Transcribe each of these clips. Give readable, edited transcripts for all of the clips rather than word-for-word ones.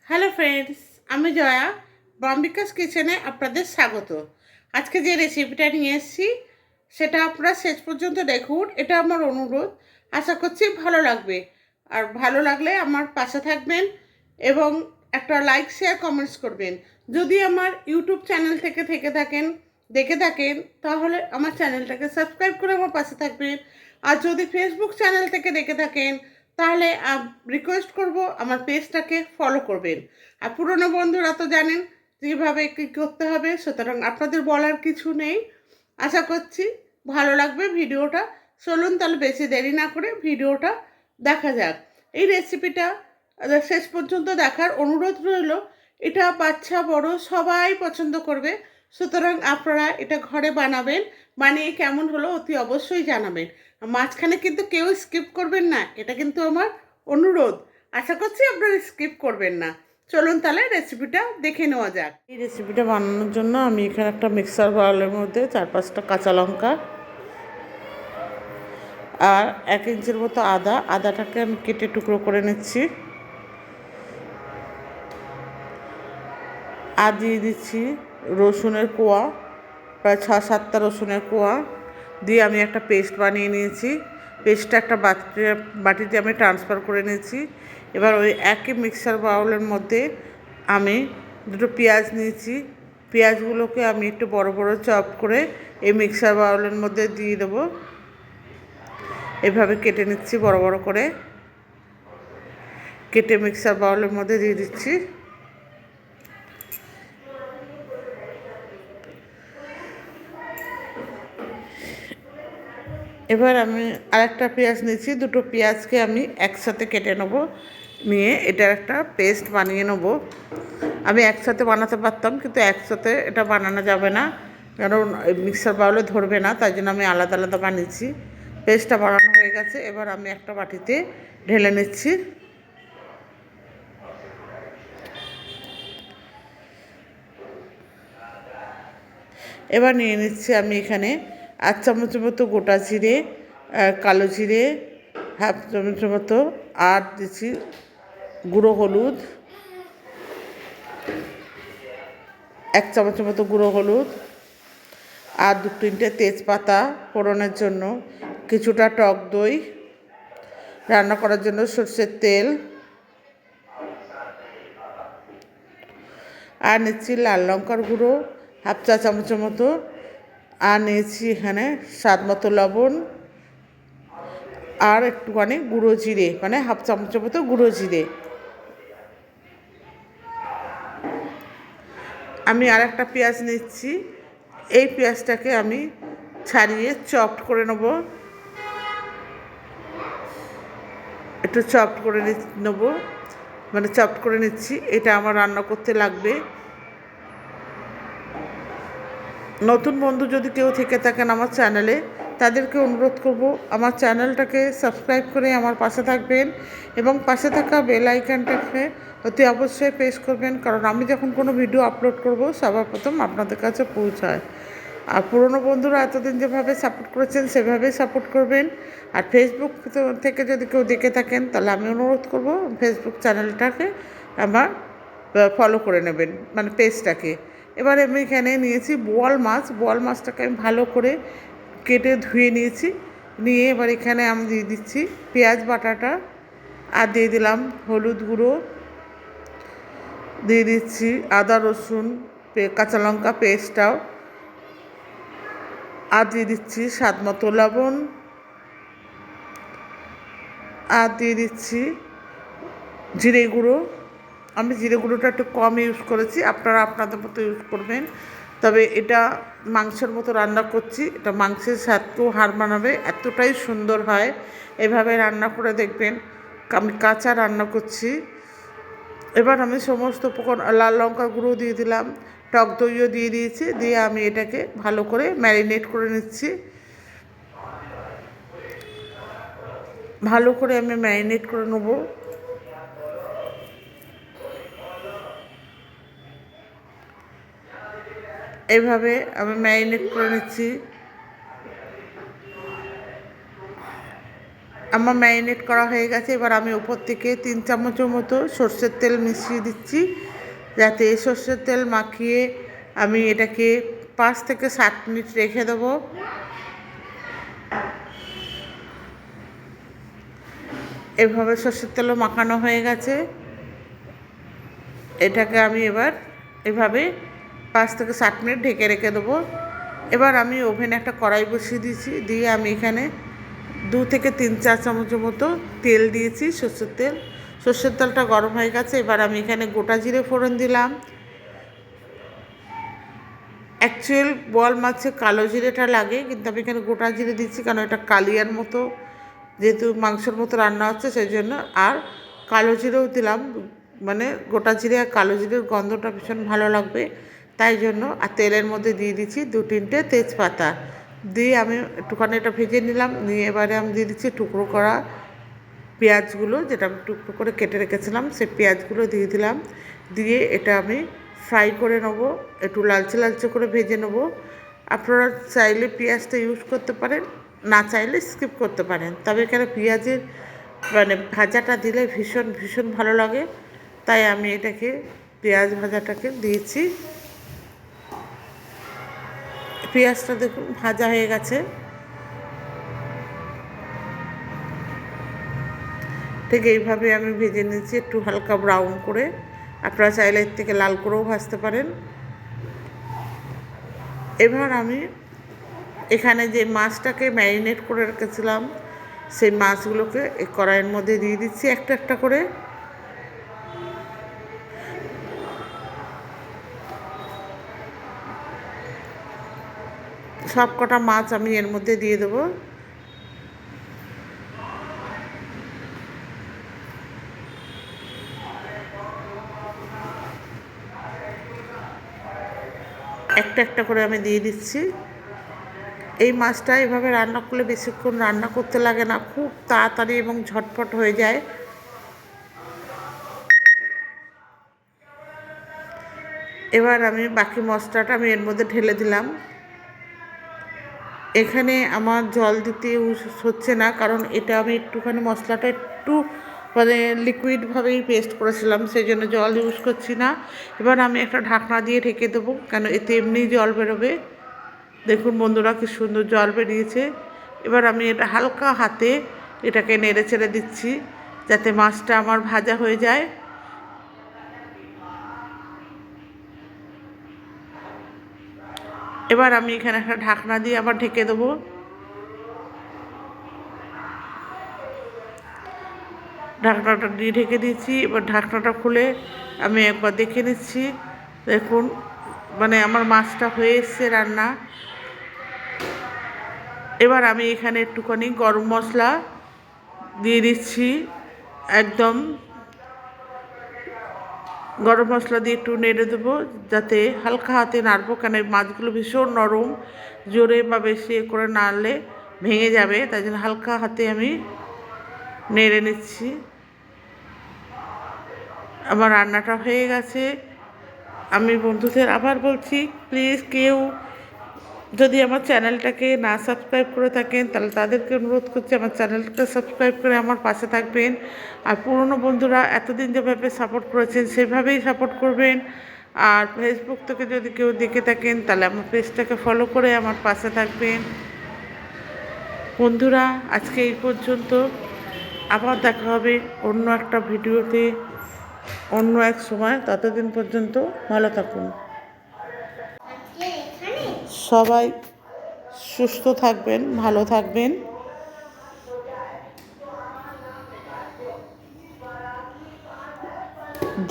Hello friends, আমি জয়া বম্বিকাস কিচেনে আপনাদের স্বাগত। আজকে যে রেসিপিটা নিয়ে এসেছি সেটা আপনারা শেষ পর্যন্ত দেখুন, এটা আমার অনুরোধ। আশা করছি ভালো লাগবে। আর ভালো লাগলে আমার পাশে থাকবেন এবং একটা লাইক শেয়ার কমেন্টস করবেন। যদি আমার ইউটিউব চ্যানেল থেকে দেখে থাকেন তাহলে আমার চ্যানেলটাকে সাবস্ক্রাইব করে আমার পাশে থাকবেন। আর যদি ফেসবুক চ্যানেল থেকে দেখে থাকেন তাহলে রিকোয়েস্ট করব আমার পেজটাকে ফলো করবেন। আর পুরনো বন্ধুরা তো জানেন যেভাবে কী করতে হবে, সুতরাং আপনাদের বলার কিছু নেই। আশা করছি ভালো লাগবে ভিডিওটা। চলুন তাহলে বেশি দেরি না করে ভিডিওটা দেখা যাক। এই রেসিপিটা শেষ পর্যন্ত দেখার অনুরোধ রইল। এটা বাচ্চা বড় সবাই পছন্দ করবে, সুতরাং আপনারা এটা ঘরে বানাবেন। বানিয়ে কেমন হলো অতি অবশ্যই জানাবেন। মাঝখানে কিন্তু কেউ স্কিপ করবেন না, এটা কিন্তু আমার অনুরোধ। আশা করছি আপনারা স্কিপ করবেন না। চলুন তাহলে রেসিপিটা দেখে নেওয়া যাক। এই রেসিপিটা বানানোর জন্য আমি এখানে একটা মিক্সার বাউলের মধ্যে 4-5টা কাঁচা লঙ্কা আর 1 ইঞ্চির মতো আদাটাকে আমি কেটে টুকরো করে নিচ্ছি। আর দিয়ে দিচ্ছি রসুনের কোয়া, প্রায় 6-7টা রসুনের কোয়া দিয়ে আমি একটা পেস্ট বানিয়ে নিয়েছি। পেস্টটা একটা বাটিতে আমি ট্রান্সফার করে নিয়েছি। এবার ওই একই মিক্সার বাউলের মধ্যে আমি দুটো পেঁয়াজ নিয়েছি। পেঁয়াজগুলোকে আমি একটু বড় বড় চপ করে এই মিক্সার বাউলের মধ্যে দিয়ে দেবো। এভাবে কেটে নিচ্ছি বড় বড় করে, কেটে মিক্সার বাউলের মধ্যে দিয়ে দিচ্ছি। এবার আমি আরেকটা পেঁয়াজ নিয়েছি, দুটো পেঁয়াজকে আমি একসাথে কেটে নেব, নিয়ে এটার একটা পেস্ট বানিয়ে নেব। আমি একসাথে বানাতে পারতাম, কিন্তু একসাথে এটা বানানো যাবে না, কারণ মিক্সার বাউলে ধরবে না, তাই জন্য আমি আলাদা আলাদা বানিয়েছি। পেস্টটা বানানো হয়ে গেছে, এবার আমি একটা বাটিতে ঢেলে নিচ্ছি। এবার নিয়ে নিচ্ছি আমি এখানে 1 চামচের মতো গোটা জিরে, কালো জিরে, 1/2 চামচের মতো, আর দিচ্ছি গুঁড়ো হলুদ, 1 চামচের মতো গুঁড়ো হলুদ, আর 2-3টে তেজপাতা ফোড়নের জন্য, কিছুটা টক দই, রান্না করার জন্য সরষের তেল, আর নিচ্ছি লাল লঙ্কার গুঁড়ো 1/2 চা চামচের মতো, আর নিয়েছি এখানে স্বাদ মতো লবণ, আর একটুখানি গুঁড়ো জিরে, মানে 1/2 চামচের মতো গুঁড়ো জিরে। আমি আর একটা পেঁয়াজ নিচ্ছি, এই পেঁয়াজটাকে আমি ছাড়িয়ে চপড করে নেব, একটু চপড করে নেব, মানে চপড করে নিচ্ছি। এটা আমার রান্না করতে লাগবে। নতুন বন্ধু যদি কেউ থেকে থাকেন আমার চ্যানেলে, তাদেরকে অনুরোধ করব আমার চ্যানেলটাকে সাবস্ক্রাইব করে আমার পাশে থাকবেন এবং পাশে থাকা বেল আইকনটাকে অতি অবশ্যই প্রেস করবেন, কারণ আমি যখন কোনো ভিডিও আপলোড করব সবার প্রথম আপনাদের কাছে পৌঁছায়। আর পুরনো বন্ধুরা এতদিন যেভাবে সাপোর্ট করেছেন সেভাবেই সাপোর্ট করবেন। আর ফেসবুক থেকে যদি কেউ দেখে থাকেন তাহলে আমি অনুরোধ করব ফেসবুক চ্যানেলটাকে আমার ফলো করে নেবেন, মানে পেজটাকে। এবারে আমি এখানে নিয়েছি বোয়াল মাছটাকে আমি ভালো করে কেটে ধুয়ে নিয়েছি। নিয়ে এবার এখানে আমি দিয়ে দিচ্ছি পেঁয়াজ বাটাটা, আর দিয়ে দিলাম হলুদ গুঁড়ো, দিয়ে দিচ্ছি আদা রসুন কাঁচা লঙ্কা পেস্টটাও, আর দিয়ে দিচ্ছি স্বাদ মতো লবণ, আর দিয়ে দিচ্ছি জিরে গুঁড়ো। আমি জিরে গুঁড়োটা একটু কম ইউজ করেছি, আপনারা আপনাদের মতো ইউজ করবেন। তবে এটা মাংসের মতো রান্না করছি, এটা মাংসের স্বাদকেও হার মানাবে, এতটাই সুন্দর হয়। এভাবে রান্না করে দেখবেন। আমি কাঁচা রান্না করছি। এবার আমি সমস্ত উপকরণ, লাল লঙ্কা গুঁড়ো দিয়ে দিলাম, টক দইও দিয়ে দিয়েছি, দিয়ে আমি এটাকে ভালো করে ম্যারিনেট করে নিচ্ছি। ভালো করে আমি ম্যারিনেট করে নেব। এইভাবে আমি ম্যারিনেট করে নিচ্ছি। আমার ম্যারিনেট করা হয়ে গেছে। এবার আমি উপর থেকে 3 চামচের মতো সর্ষের তেল মিশিয়ে দিচ্ছি, যাতে সর্ষের তেল মাখিয়ে আমি এটাকে 5 থেকে 7 মিনিট রেখে দেবো। এভাবে সর্ষের তেলও মাখানো হয়ে গেছে। এটাকে আমি এবার এভাবে 5 থেকে 7 মিনিট ঢেকে রেখে দেবো। এবার আমি ওভেনে একটা কড়াই বসিয়ে দিয়েছি, দিয়ে আমি এখানে 2 থেকে 3-4 চামচের মতো তেল দিয়েছি, সর্ষের তেল। সর্ষের তেলটা গরম হয়ে গেছে। এবার আমি এখানে গোটা জিরে ফোড়ন দিলাম। অ্যাকচুয়াল বোয়াল মাছে কালো জিরেটা লাগে, কিন্তু আমি এখানে গোটা জিরে দিচ্ছি, কারণ এটা কালিয়ার মতো, যেহেতু মাংসের মতো রান্না হচ্ছে সেই জন্য। আর কালো জিরেও দিলাম, মানে গোটা জিরে আর কালো জিরের গন্ধটা ভীষণ ভালো লাগবে, তাই জন্য। আর তেলের মধ্যে দিয়ে দিচ্ছি 2-3টে তেজপাতা, দিয়ে আমি একটুখানি এটা ভেজে নিলাম। নিয়ে এবারে আমি দিয়ে দিচ্ছি টুকরো করা পেঁয়াজগুলো, যেটা আমি টুকরো করে কেটে রেখেছিলাম, সেই পেঁয়াজগুলো দিয়ে দিলাম। দিয়ে এটা আমি ফ্রাই করে নেবো, একটু লালচে লালচে করে ভেজে নেবো। আপনারা চাইলে পেঁয়াজটা ইউজ করতে পারেন, না চাইলে স্কিপ করতে পারেন। তবে এখানে পেঁয়াজের মানে ভাজাটা দিলে ভীষণ ভীষণ ভালো লাগে, তাই আমি এটাকে পেঁয়াজ ভাজাটাকে দিয়েছি। পেঁয়াজটা দেখুন ভাজা হয়ে গেছে। ঠিক এইভাবে আমি ভেজে নিয়েছি, একটু হালকা ব্রাউন করে। আপনারা চাইলে এর থেকে লাল করেও ভাজতে পারেন। এবার আমি এখানে যে মাছটাকে ম্যারিনেট করে রেখেছিলাম, সেই মাছগুলোকে এই কড়াইয়ের মধ্যে দিয়ে দিচ্ছি একটা একটা করে। সব কটা মাছ আমি এর মধ্যে দিয়ে দেবো। একটা একটা করে আমি দিয়ে দিচ্ছি। এই মাছটা এভাবে রান্না করলে বেশিক্ষণ রান্না করতে লাগে না, খুব তাড়াতাড়ি এবং ঝটপট হয়ে যায়। এবার আমি বাকি মশলাটা আমি এর মধ্যে ঢেলে দিলাম। এখানে আমার জল দিতে হচ্ছে না, কারণ এটা আমি একটুখানি মশলাটা একটু মানে লিকুইডভাবেই পেস্ট করেছিলাম, সেই জন্য জল ইউজ করছি না। এবার আমি একটা ঢাকনা দিয়ে ঢেকে দেবো, কেন এতে এমনি জল বেরোবে। দেখুন বন্ধুরা কি সুন্দর জল বেরিয়েছে। এবার আমি এটা হালকা হাতে এটাকে নেড়ে চেড়ে দিচ্ছি, যাতে মাছটা আমার ভাজা হয়ে যায়। এবার আমি এখানে একটা ঢাকনা দিয়ে আবার ঢেকে দেবো। ঢাকনাটা দিয়ে ঢেকে দিয়েছি। এবার ঢাকনাটা খুলে আমি একবার দেখে নিচ্ছি। দেখুন মানে আমার মাছটা হয়ে এসছে রান্না। এবার আমি এখানে একটুখানি গরম মশলা দিয়ে দিচ্ছি, একদম গরম মশলা দিয়ে একটু নেড়ে দেবো, যাতে হালকা হাতে নাড়বো, কেন এই মাছগুলো ভীষণ নরম, জোরে বা বেশি করে নাড়লে ভেঙে যাবে, তাই জন্য হালকা হাতে আমি নেড়ে নিচ্ছি। আমার রান্নাটা হয়ে গেছে। আমি বন্ধুদের আবার বলছি, প্লিজ কেউ যদি আমার চ্যানেলটাকে না সাবস্ক্রাইব করে থাকেন, তাহলে তাদেরকে অনুরোধ করছি আমার চ্যানেলটা সাবস্ক্রাইব করে আমার পাশে থাকবেন। আর পুরনো বন্ধুরা এতদিন যেভাবে সাপোর্ট করেছেন সেভাবেই সাপোর্ট করবেন। আর ফেসবুক থেকে যদি কেউ দেখে থাকেন, তাহলে আমার পেজটাকে ফলো করে আমার পাশে থাকবেন। বন্ধুরা আজকে এই পর্যন্ত, আবার দেখা হবে অন্য একটা ভিডিওতে অন্য এক সময়। ততদিন পর্যন্ত ভালো থাকুন, সবাই সুস্থ থাকবেন, ভালো থাকবেন।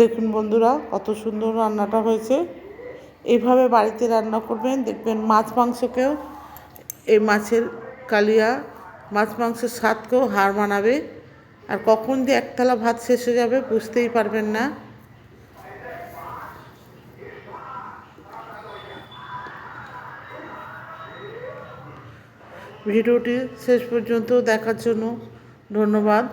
দেখুন বন্ধুরা কত সুন্দর রান্নাটা হয়েছে। এইভাবে বাড়িতে রান্না করবেন, দেখবেন মাছ মাংসকেও, এই মাছের কালিয়া মাছ মাংসের স্বাদকেও হার মানাবে। আর কখন যে এক থালা ভাত শেষ হয়ে যাবে বুঝতেই পারবেন না। ভিডিওটি শেষ পর্যন্ত দেখার জন্য ধন্যবাদ।